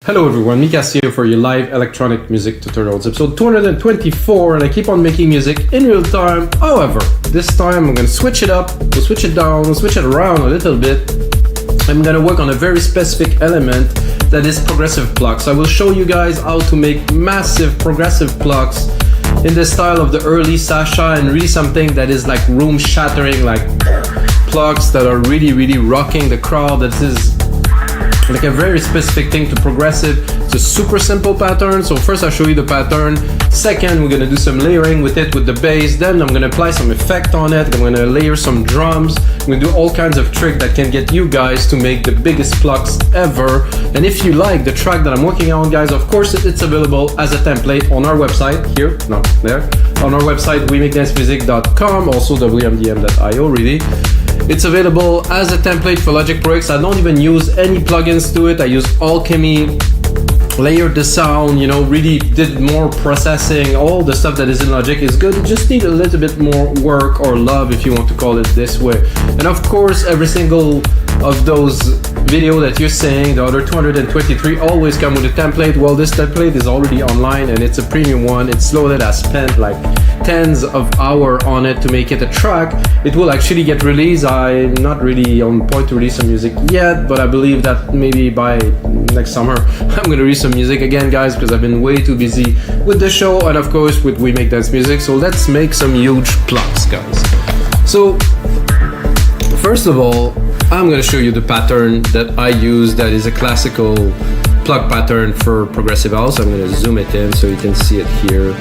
Hello everyone, Mikas here for your live electronic music tutorials, episode 224, and I keep on making music in real time. However, this time I'm gonna switch it up, we'll switch it down, we'll switch it around a little bit. I'm gonna work on a very specific element that is progressive plucks. I will show you guys how to make massive progressive plucks in the style of the early Sasha, and really something that is like room shattering, like plucks that are really rocking the crowd. That is like a very specific thing to progressive. It's a super simple pattern. So first I'll show you the pattern. Second, we're gonna do some layering with it with the bass. Then I'm gonna apply some effect on it. I'm gonna layer some drums. I'm gonna do all kinds of tricks that can get you guys to make the biggest plucks ever. And if you like the track that I'm working on, guys, of course it's available as a template on our website here, no, there, on our website, weMakeDanceMusic.com, also wmdm.io really. It's available as a template for Logic Pro X. I don't even use any plugins to it. I use Alchemy, layered the sound, you know, really did more processing. All the stuff that is in Logic is good. You just need a little bit more work or love, if you want to call it this way. And of course, every single of those video that you're saying, the other 223, always come with a template. Well, this template is already online and it's a premium one. It's loaded. I spent like tens of hours on it to make it a track. It will actually get released. I'm not really on point to release some music yet, but I believe that maybe by next summer I'm gonna release some music again, guys, because I've been way too busy with the show and of course with We Make Dance Music. So let's make some huge plucks, guys. So first of all, I'm gonna show you the pattern that I use that is a classical plug pattern for progressive house. I'm gonna zoom it in so you can see it here.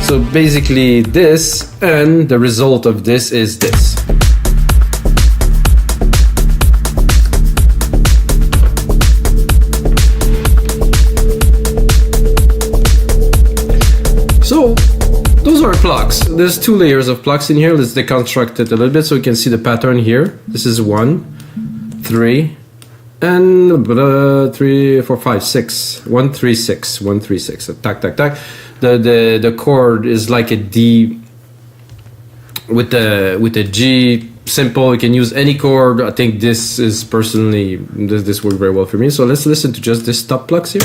So basically this, and the result of this is this. So those are plucks. There's two layers of plucks in here. Let's deconstruct it a little bit so you can see the pattern here. This is 1, 3, and 3, 4, 5, 6. 1, 3, 6. 1, 3, 6. Tack. The chord is like a D with a G. Simple. You can use any chord. I think this is personally this worked very well for me. So let's listen to just this top plucks here.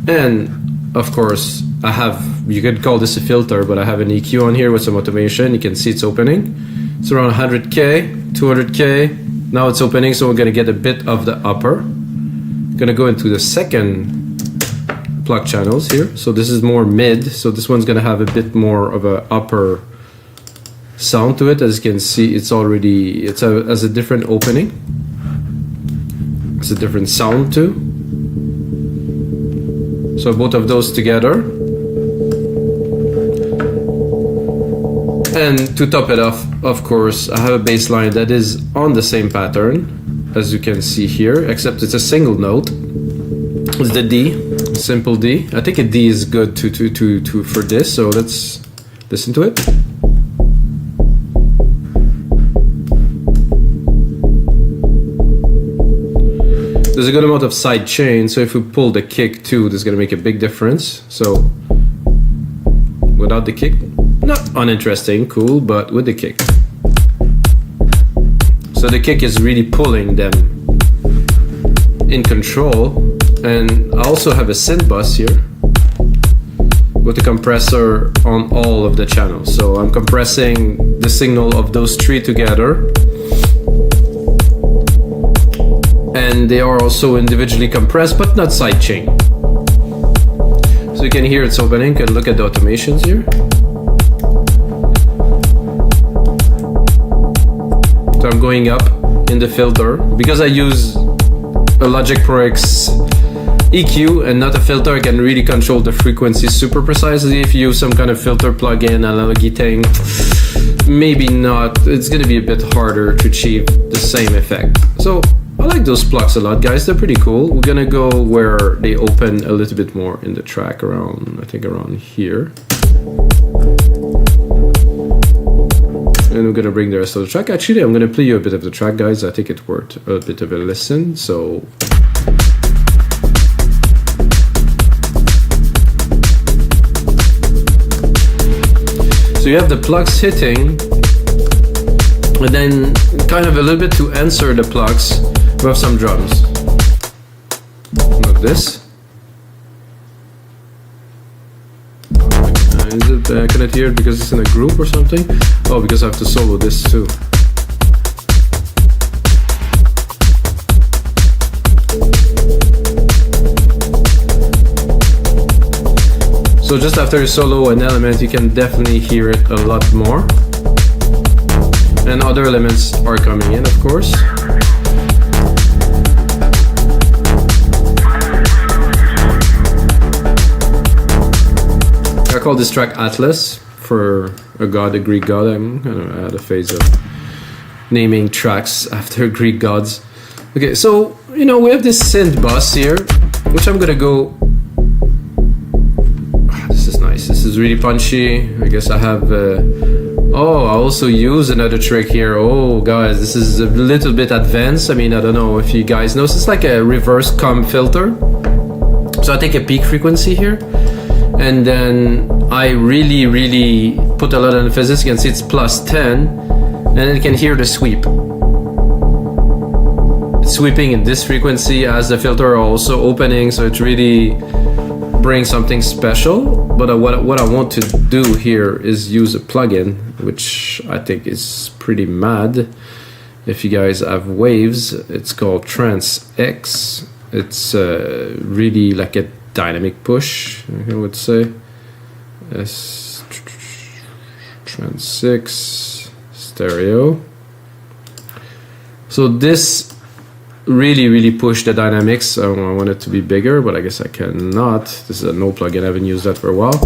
And of course, I have, you could call this a filter, but I have an EQ on here with some automation. You can see it's opening. It's around 100K, 200K. Now it's opening, so we're gonna get a bit of the upper. Gonna go into the second pluck channels here. So this is more mid. So this one's gonna have a bit more of a upper sound to it. As you can see, it's already, has a different opening. It's a different sound too. So both of those together. And to top it off, of course, I have a bass line that is on the same pattern, as you can see here, except it's a single note. It's the D, simple D. I think a D is good for this, so let's listen to it. There's a good amount of side chain, so if we pull the kick too, this is gonna make a big difference. So without the kick, not uninteresting, cool, but with the kick. So the kick is really pulling them in control. And I also have a synth bus here with a compressor on all of the channels. So I'm compressing the signal of those three together. And they are also individually compressed, but not sidechain. So you can hear it's opening. You can look at the automations here. So I'm going up in the filter. Because I use a Logic Pro X EQ and not a filter, I can really control the frequency super precisely. If you use some kind of filter plugin, analogy thing, maybe not. It's gonna be a bit harder to achieve the same effect. So I like those plucks a lot, guys. They're pretty cool. We're gonna go where they open a little bit more in the track, around, I think around here. And we're gonna bring the rest of the track. Actually, I'm gonna play you a bit of the track, guys. I think it worth a bit of a listen. So you have the plucks hitting, and then kind of a little bit to answer the plucks, we have some drums. this. Is it, I cannot hear it because it's in a group or something? Oh, because I have to solo this too. So just after you solo an element, you can definitely hear it a lot more. And other elements are coming in, of course. I call this track Atlas for a god, a Greek god. I'm gonna add a phase of naming tracks after Greek gods. Okay, so you know we have this synth bus here, which I'm gonna go. This is nice. This is really punchy. I guess I have. Oh, I also use another trick here. Oh, guys, this is a little bit advanced. I mean, I don't know if you guys know. It's like a reverse comb filter. So I take a peak frequency here. And then I really put a lot of emphasis. You can see it's +10, and then you can hear the sweep. It's sweeping in this frequency as the filter are also opening, so it really brings something special. But what I want to do here is use a plugin, which I think is pretty mad. If you guys have Waves, it's called TransX. It's really like a dynamic push, I would say. TransX stereo. So this really push the dynamics. I want it to be bigger, but I guess I cannot. This is a no plugin. I haven't used that for a while.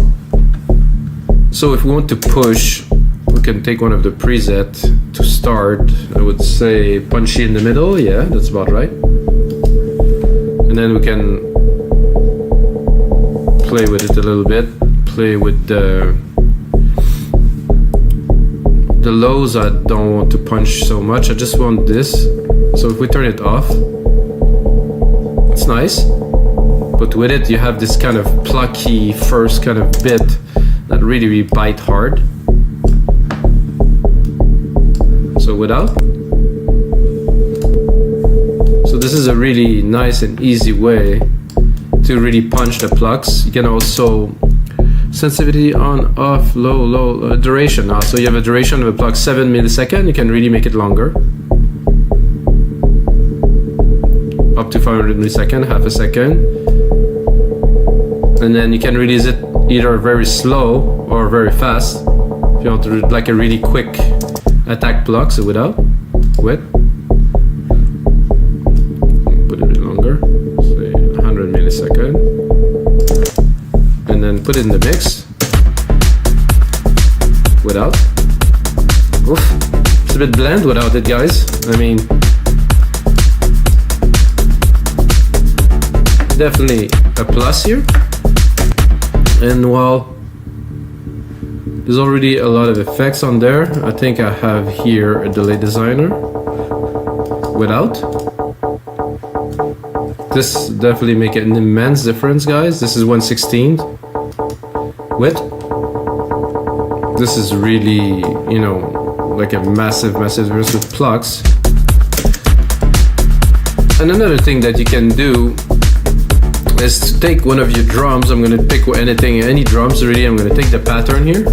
So if we want to push, we can take one of the preset to start. I would say punchy in the middle. Yeah, that's about right. And then we can play with it a little bit, play with the lows. I don't want to punch so much, I just want this. So if we turn it off, it's nice, but with it you have this kind of plucky first kind of bit that really bite hard. So without. So this is a really nice and easy way to really punch the plucks. You can also sensitivity on, off, low, duration. So you have a duration of a pluck 7 milliseconds. You can really make it longer, up to 500 milliseconds, half a second. And then you can release it either very slow or very fast. If you want to like a really quick attack pluck, so without, with. Put it a bit longer. Millisecond, and then put it in the mix without. Oof, it's a bit bland without it, guys. I mean, definitely a plus here. And while there's already a lot of effects on there, I think I have here a delay designer without. This definitely make an immense difference, guys. This is 1/16 with. This is really, you know, like a massive difference with Plucks. And another thing that you can do is to take one of your drums. I'm gonna pick any drums really. I'm gonna take the pattern here.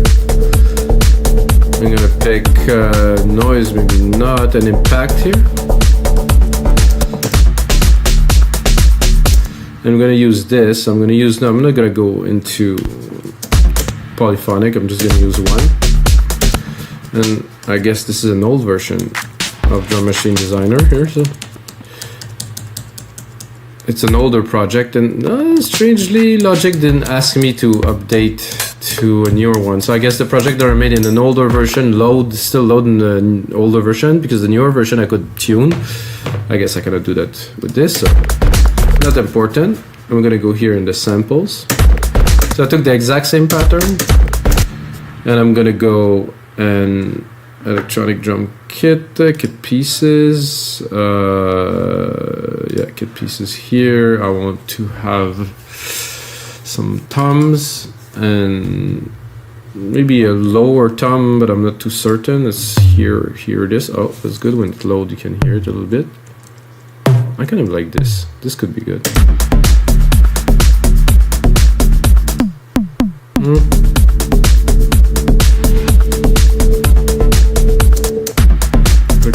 I'm gonna pick noise, maybe not, an impact here. I'm going to use this. I'm not going to go into polyphonic. I'm just going to use one. And I guess this is an old version of Drum Machine Designer here. So it's an older project, and strangely Logic didn't ask me to update to a newer one. So I guess the project that I made in an older version still load in the older version, because the newer version I could tune. I guess I cannot do that with this. So not important. I'm gonna go here in the samples. So I took the exact same pattern, and I'm gonna go and electronic drum kit pieces. Yeah, kit pieces here. I want to have some toms and maybe a lower tom, but I'm not too certain. It's here it is. Oh, that's good. When it loads, you can hear it a little bit. I kind of like this. This could be good. The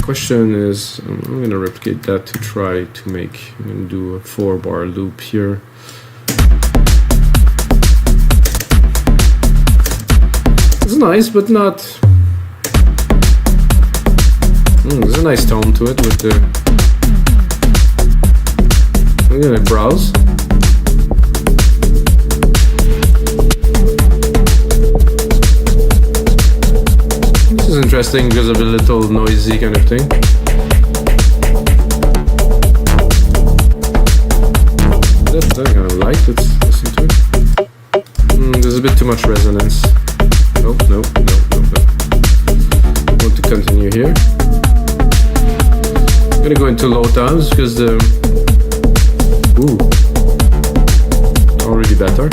question is, I'm gonna replicate that to try to make, I'm gonna do a 4-bar loop here. It's nice, but not. There's a nice tone to it with the. I'm gonna browse. This is interesting because of a little noisy kind of thing. That's I kind of like. Let's listen to it. There's a bit too much resonance. Nope. I want to continue here. I'm gonna go into low tones because the already better.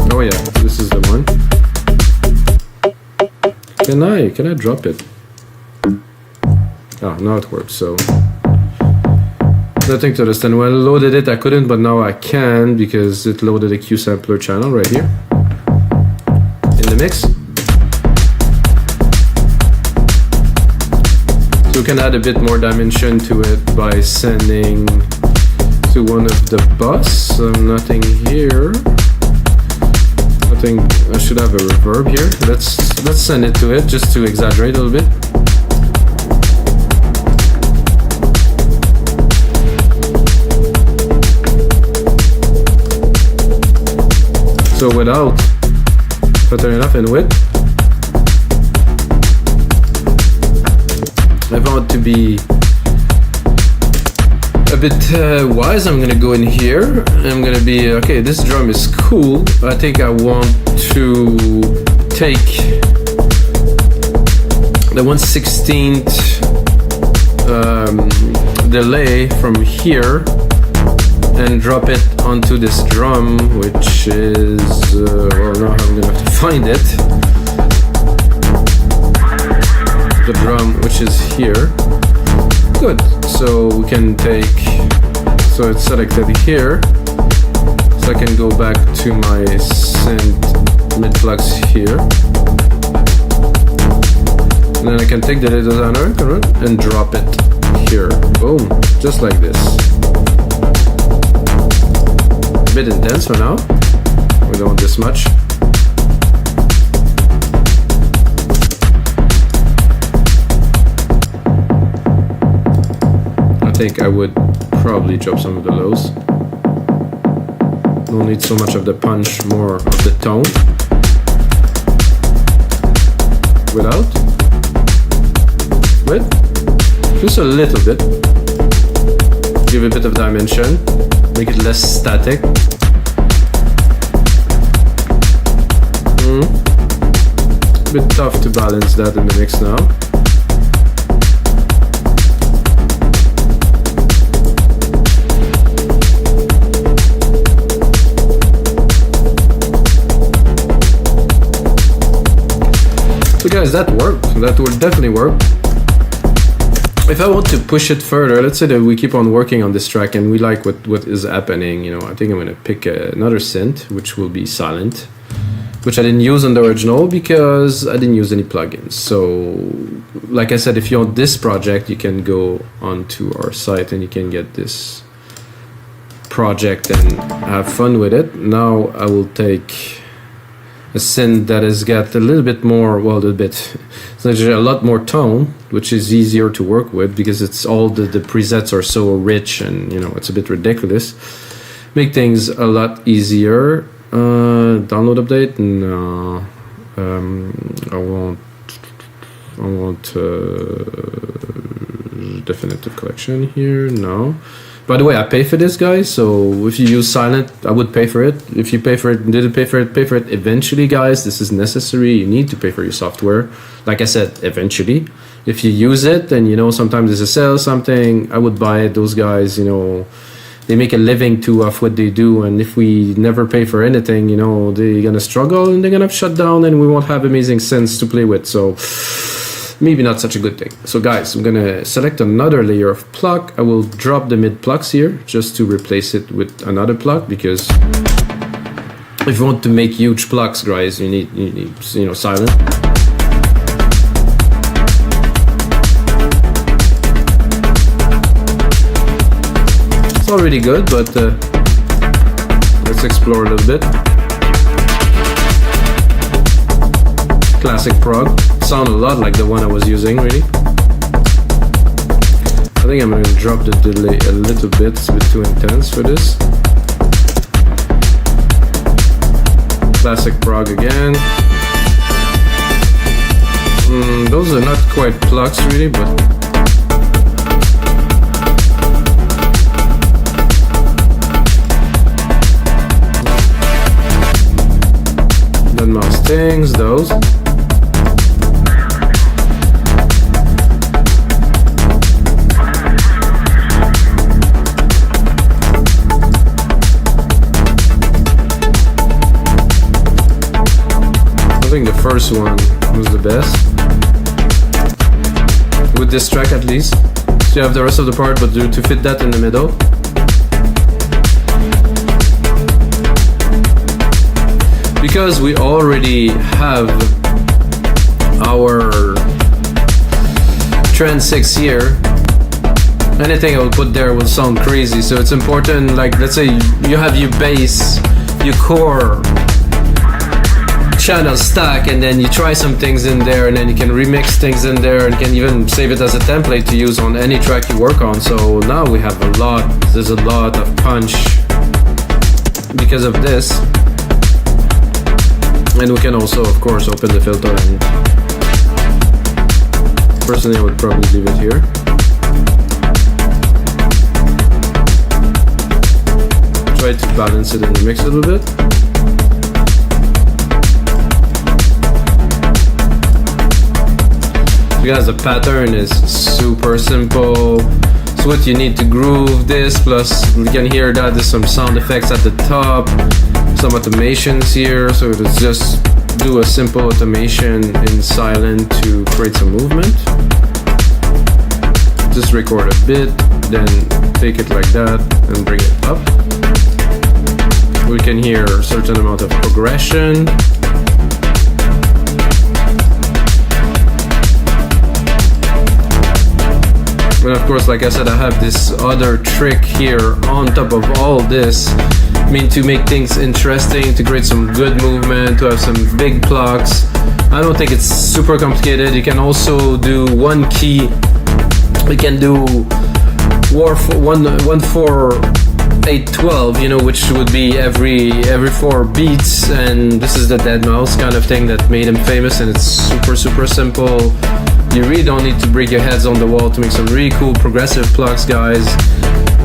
Oh yeah, this is the one. Can I drop it? Ah, now it works, so nothing to understand. When I loaded it, I couldn't, but now I can because it loaded a Q sampler channel right here in the mix. So we can add a bit more dimension to it by sending to one of the bus. Nothing here. I think I should have a reverb here. Let's send it to it just to exaggerate a little bit. So without, if I turn it off and with, if I want to be a bit wise, I'm gonna go in here. I'm gonna be, okay, this drum is cool. I think I want to take the 1/16th delay from here and drop it onto this drum, which is, well, now I'm gonna have to find it. The drum, which is here. Good, so we can take, so it's selected here. So I can go back to my synth mid Plucks here. And then I can take the data designer and drop it here. Boom, just like this. Bit intense for now. We don't want this much. I think I would probably drop some of the lows. Don't need so much of the punch, more of the tone. Without. With. Just a little bit. Give a bit of dimension. Make it less static. A bit tough to balance that in the mix now. So guys, that worked. That will definitely work. If I want to push it further, let's say that we keep on working on this track and we like what is happening, you know, I think I'm gonna pick another synth, which will be silent, which I didn't use on the original because I didn't use any plugins. So, like I said, if you want this project, you can go onto our site and you can get this project and have fun with it. Now I will take a synth that has got a little bit more, well, it's actually a lot more tone, which is easier to work with because it's all the presets are so rich and, you know, it's a bit ridiculous. Make things a lot easier. Download update? No. I want definitive collection here. No. By the way, I pay for this, guys, so if you use silent, I would pay for it. If you pay for it and didn't pay for it eventually, guys. This is necessary. You need to pay for your software. Like I said, eventually. If you use it and, you know, sometimes there's a sale or something, I would buy it. Those guys, you know, they make a living too of what they do, and if we never pay for anything, you know, they're gonna struggle and they're gonna shut down, and we won't have amazing synths to play with. So maybe not such a good thing. So guys, I'm gonna select another layer of Pluck. I will drop the mid Plucks here just to replace it with another Pluck, because if you want to make huge Plucks, guys, you need you know, silent. It's already good, but let's explore a little bit. Classic prog. Sound a lot like the one I was using, really. I think I'm going to drop the delay a little bit. It's a bit too intense for this. Classic prog again. Those are not quite Plucks, really, but mouse things, those. I think the first one was the best. With this track at least. So you have the rest of the part, but to fit that in the middle. Because we already have our TransX here, anything I will put there will sound crazy. So it's important, like let's say you have your bass, your core channel stack, and then you try some things in there, and then you can remix things in there, and you can even save it as a template to use on any track you work on. So now we have there's a lot of punch because of this. And we can also, of course, open the filter, and personally I would probably leave it here. Try to balance it in the mix a little bit. Guys, the pattern is super simple. So what you need to groove this, plus you can hear that there's some sound effects at the top, some automations here. So let's just do a simple automation in silent to create some movement. Just record a bit, then take it like that and bring it up. We can hear a certain amount of progression. And of course, like I said, I have this other trick here on top of all this. I mean, to make things interesting, to create some good movement, to have some big plucks. I don't think it's super complicated. You can also do one key. We can do 1-4-8-12, you know, which would be every 4 beats. And this is the dead mouse kind of thing that made him famous, and it's super simple. You really don't need to break your heads on the wall to make some really cool progressive plucks, guys.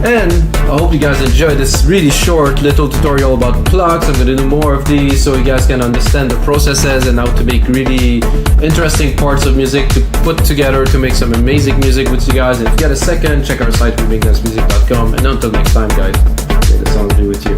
And I hope you guys enjoyed this really short little tutorial about plucks. I'm gonna do more of these so you guys can understand the processes and how to make really interesting parts of music to put together to make some amazing music with you guys. And if you get a second, check our site, wavesmusic.com. And until next time, guys, may the sound be with you.